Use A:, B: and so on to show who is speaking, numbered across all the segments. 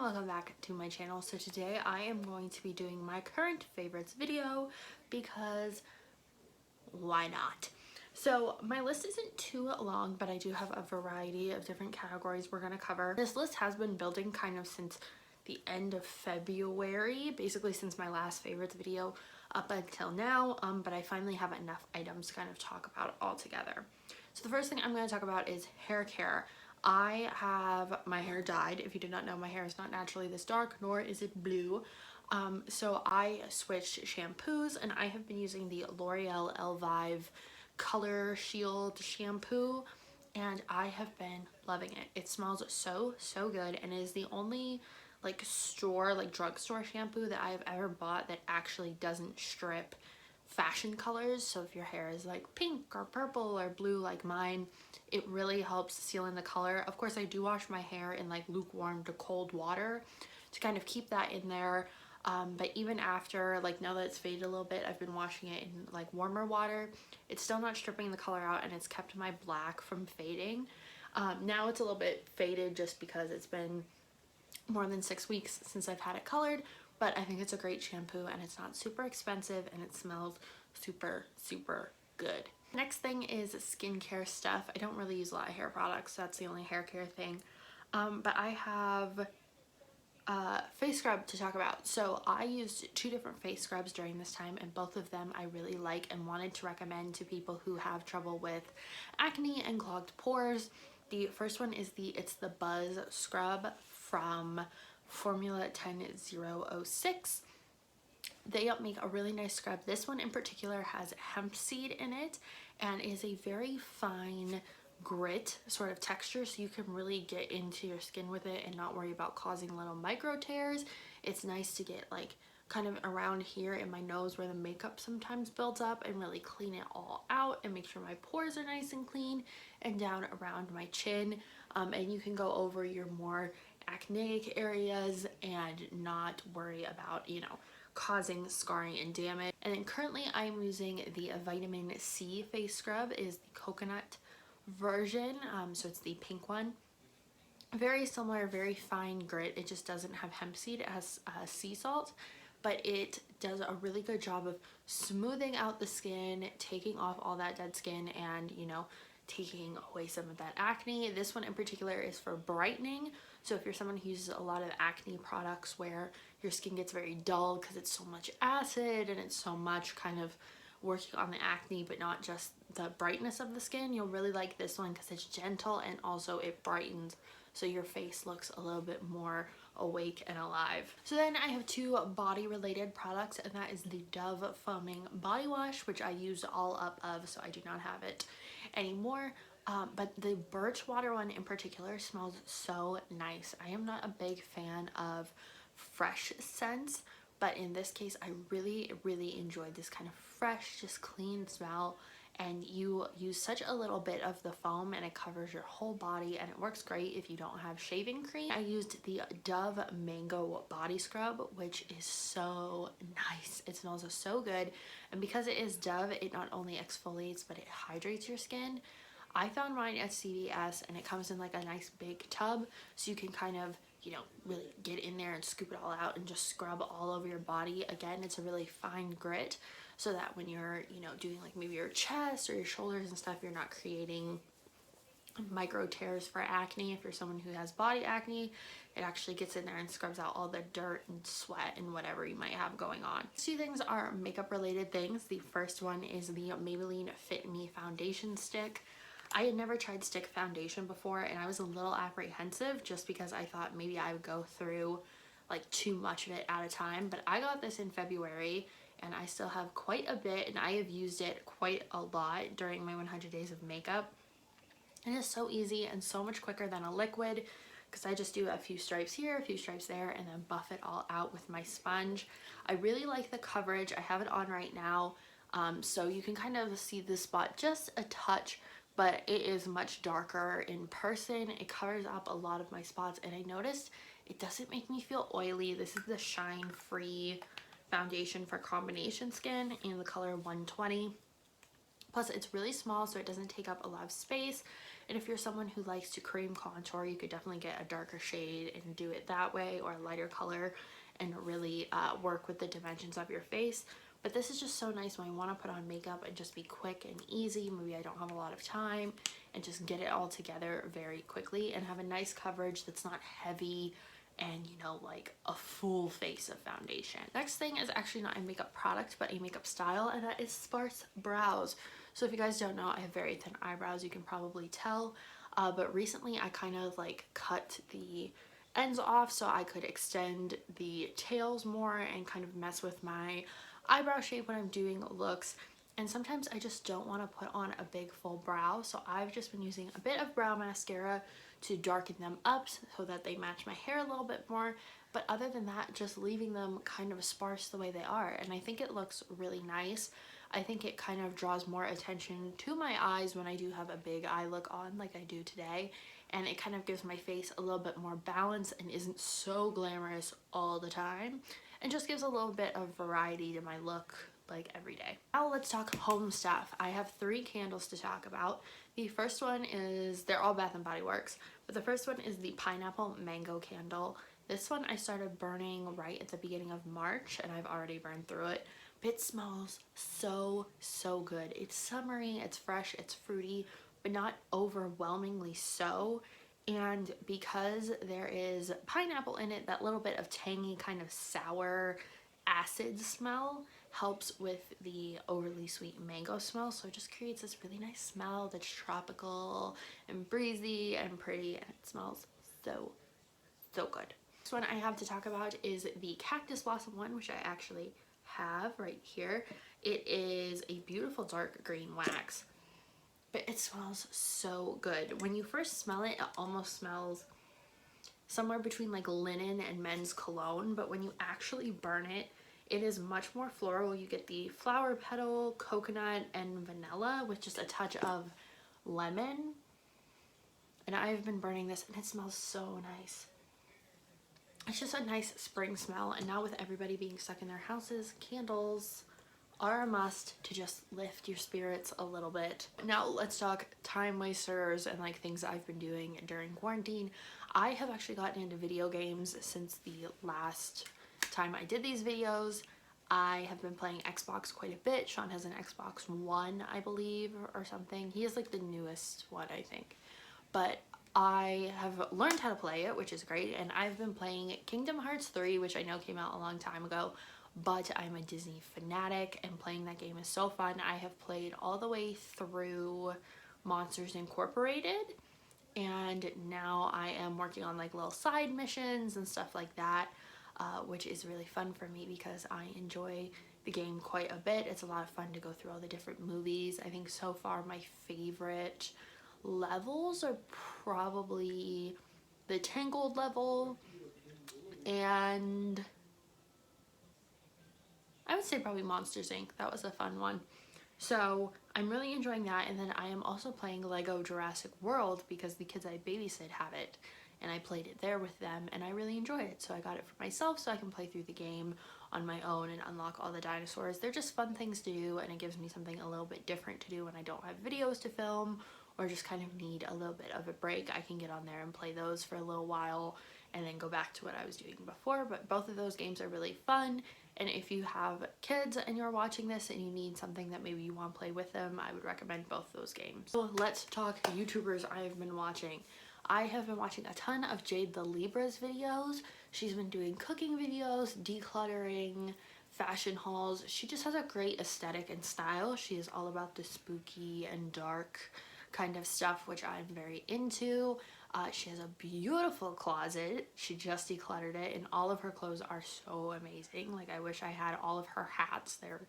A: welcome back to my channel. So today I am going to be doing my current favorites video because why not? So my list isn't too long, but I do have a variety of different categories we're going to cover. This list has been building kind of since the end of February, basically since my last favorites video up until now, but I finally have enough items to kind of talk about it all together. So the first thing I'm going to talk about is hair care. I have my hair dyed. If you did not know, my hair is not naturally this dark, nor is it blue. So I switched shampoos, and I have been using the L'Oreal Elvive Color Shield shampoo, and I have been loving it. It smells so good, and it is the only drugstore shampoo that I have ever bought that actually doesn't strip fashion colors. So if your hair is like pink or purple or blue like mine, it really helps seal in the color. Of course, I do wash my hair in like lukewarm to cold water to kind of keep that in there, but even after, like now that it's faded a little bit, I've been washing it in like warmer water. It's still not stripping the color out, and it's kept my black from fading. Now it's a little bit faded just because it's been more than 6 weeks since I've had it colored, but I think it's a great shampoo, and it's not super expensive, and it smells super good. Next thing is skincare stuff. I don't really use a lot of hair products. That's the only hair care thing, but I have face scrub to talk about. So I used 2 different face scrubs during this time, and both of them I really like and wanted to recommend to people who have trouble with acne and clogged pores. The first one is it's the Buzz Scrub from Formula 10006. They make a really nice scrub. This one in particular has hemp seed in it and is a very fine grit sort of texture, so you can really get into your skin with it and not worry about causing little micro tears. It's nice to get like kind of around here in my nose where the makeup sometimes builds up and really clean it all out and make sure my pores are nice and clean, and down around my chin, and you can go over your more acneic areas and not worry about, you know, causing scarring and damage. And then currently I'm using the vitamin C face scrub. It is the coconut version, so it's the pink one. Very similar, very fine grit. It just doesn't have hemp seed. It has sea salt, but it does a really good job of smoothing out the skin, taking off all that dead skin, and, you know, taking away some of that acne. This one in particular is for brightening. So if you're someone who uses a lot of acne products where your skin gets very dull because it's so much acid and it's so much kind of working on the acne but not just the brightness of the skin, you'll really like this one because it's gentle and also it brightens, so your face looks a little bit more awake and alive. So then I have 2 body related products, and that is the Dove foaming body wash, which I used all up of, so I do not have it anymore. But the birch water one in particular smells so nice. I am not a big fan of fresh scents, but in this case I really enjoyed this kind of fresh, just clean smell, and you use such a little bit of the foam and it covers your whole body, and it works great if you don't have shaving cream. I used the Dove Mango Body Scrub, which is so nice. It smells so good, and because it is Dove, it not only exfoliates but it hydrates your skin. I found mine at CVS, and it comes in like a nice big tub, so you can kind of, you know, really get in there and scoop it all out and just scrub all over your body. Again, it's a really fine grit, so that when you're, you know, doing like maybe your chest or your shoulders and stuff, you're not creating micro tears for acne. If you're someone who has body acne, it actually gets in there and scrubs out all the dirt and sweat and whatever you might have going on. 2 things are makeup related things. The first one is the Maybelline Fit Me foundation stick. I had never tried stick foundation before, and I was a little apprehensive just because I thought maybe I would go through like too much of it at a time, but I got this in February and I still have quite a bit, and I have used it quite a lot during my 100 days of makeup. And it's so easy and so much quicker than a liquid, because I just do a few stripes here, a few stripes there, and then buff it all out with my sponge. I really like the coverage. I have it on right now, so you can kind of see the spot just a touch, but it is much darker in person. It covers up a lot of my spots, and I noticed it doesn't make me feel oily. This is the Shine Free foundation for combination skin in the color 120. Plus it's really small, so it doesn't take up a lot of space, And if you're someone who likes to cream contour, you could definitely get a darker shade and do it that way, or a lighter color, and really work with the dimensions of your face. But this is just so nice when I want to put on makeup and just be quick and easy. Maybe I don't have a lot of time, and just get it all together very quickly and have a nice coverage that's not heavy and, you know, like a full face of foundation. Next thing is actually not a makeup product, but a makeup style, and that is sparse brows. So if you guys don't know, I have very thin eyebrows, you can probably tell, but recently I kind of like cut the ends off so I could extend the tails more and kind of mess with my eyebrow shape when I'm doing looks. And sometimes I just don't want to put on a big full brow, so I've just been using a bit of brow mascara to darken them up so that they match my hair a little bit more. But other than that, just leaving them kind of sparse the way they are, and I think it looks really nice. I think it kind of draws more attention to my eyes when I do have a big eye look on like I do today, and it kind of gives my face a little bit more balance and isn't so glamorous all the time, and just gives a little bit of variety to my look like every day. Now let's talk home stuff. I have 3 candles to talk about. The first one is, they're all Bath and Body Works, but the first one is the pineapple mango candle. This one I started burning right at the beginning of March, and I've already burned through it. It smells so good. It's summery, it's fresh, it's fruity, but not overwhelmingly so. And because there is pineapple in it, that little bit of tangy kind of sour acid smell helps with the overly sweet mango smell, so it just creates this really nice smell that's tropical and breezy and pretty, and it smells so good. Next one I have to talk about is the Cactus Blossom one, which I actually have right here. It is a beautiful dark green wax, but it smells so good. When you first smell it, it almost smells somewhere between like linen and men's cologne, but when you actually burn it, it is much more floral. You get the flower petal, coconut, and vanilla with just a touch of lemon. And I've been burning this and it smells so nice. It's just a nice spring smell, and now with everybody being stuck in their houses, candles are a must to just lift your spirits a little bit. Now let's talk time wasters and like things I've been doing during quarantine. I have actually gotten into video games since the last time I did these videos. I have been playing Xbox quite a bit. Sean has an Xbox One, I believe, or something. He has like the newest one, I think. But I have learned how to play it, which is great, and I've been playing Kingdom Hearts 3, which I know came out a long time ago, but I'm a Disney fanatic, and playing that game is so fun. I have played all the way through Monsters Incorporated, and now I am working on like little side missions and stuff like that, which is really fun for me because I enjoy the game quite a bit. It's a lot of fun to go through all the different movies. I think so far my favorite levels are probably the Tangled level, and I would say probably Monsters Inc. That was a fun one. So I'm really enjoying that, and then I am also playing Lego Jurassic World because the kids I babysit have it, and I played it there with them, and I really enjoy it. So I got it for myself so I can play through the game on my own and unlock all the dinosaurs. They're just fun things to do, and it gives me something a little bit different to do when I don't have videos to film or just kind of need a little bit of a break. I can get on there and play those for a little while and then go back to what I was doing before. But both of those games are really fun, and if you have kids and you're watching this and you need something that maybe you want to play with them, I would recommend both those games. So let's talk YouTubers I've been watching. I have been watching a ton of Jade the Libra's videos. She's been doing cooking videos, decluttering, fashion hauls. She just has a great aesthetic and style. She is all about the spooky and dark kind of stuff, which I'm very into. She has a beautiful closet. She just decluttered it, and all of her clothes are so amazing. Like, I wish I had all of her hats. They're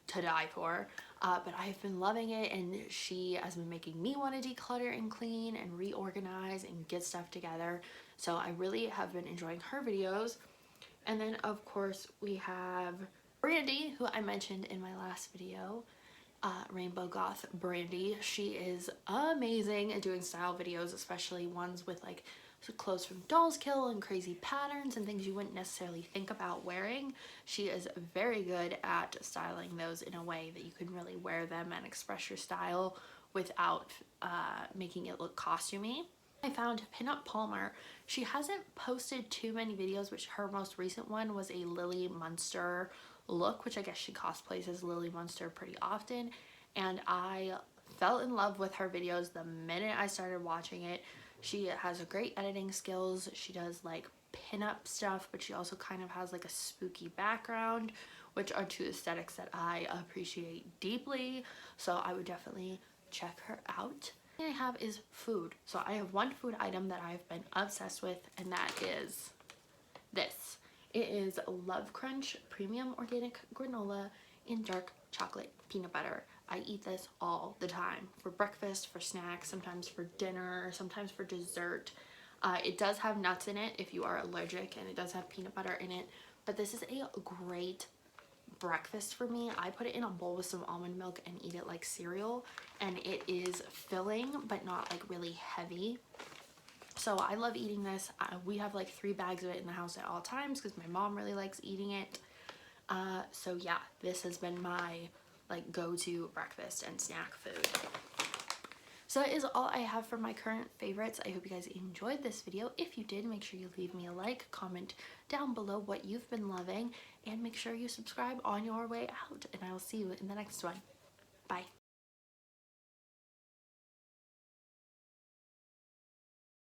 A: to die for. But I've been loving it, and she has been making me want to declutter and clean and reorganize and get stuff together. So I really have been enjoying her videos. And then of course we have Brandy, who I mentioned in my last video. Rainbow Goth Brandy. She is amazing at doing style videos, especially ones with like clothes from Dolls Kill and crazy patterns and things you wouldn't necessarily think about wearing. She is very good at styling those in a way that you can really wear them and express your style without making it look costumey. I found Pinup Palmer. She hasn't posted too many videos, which her most recent one was a Lily Munster look, which I guess she cosplays as Lily Munster pretty often, and I fell in love with her videos the minute I started watching it. She has great editing skills. She does like pinup stuff, but she also kind of has like a spooky background, which are two aesthetics that I appreciate deeply, so I would definitely check her out. The thing I have is food. So I have one food item that I've been obsessed with, and that is this. It is Love Crunch Premium Organic Granola in dark chocolate peanut butter. I eat this all the time for breakfast, for snacks, sometimes for dinner, sometimes for dessert. It does have nuts in it if you are allergic, and it does have peanut butter in it, but this is a great breakfast for me. I put it in a bowl with some almond milk and eat it like cereal, and it is filling but not like really heavy. So I love eating this. We have like 3 bags of it in the house at all times because my mom really likes eating it. So yeah, this has been my like go-to breakfast and snack food. So that is all I have for my current favorites. I hope you guys enjoyed this video. If you did, make sure you leave me a like, comment down below what you've been loving, and make sure you subscribe on your way out. And I will see you in the next one. Bye.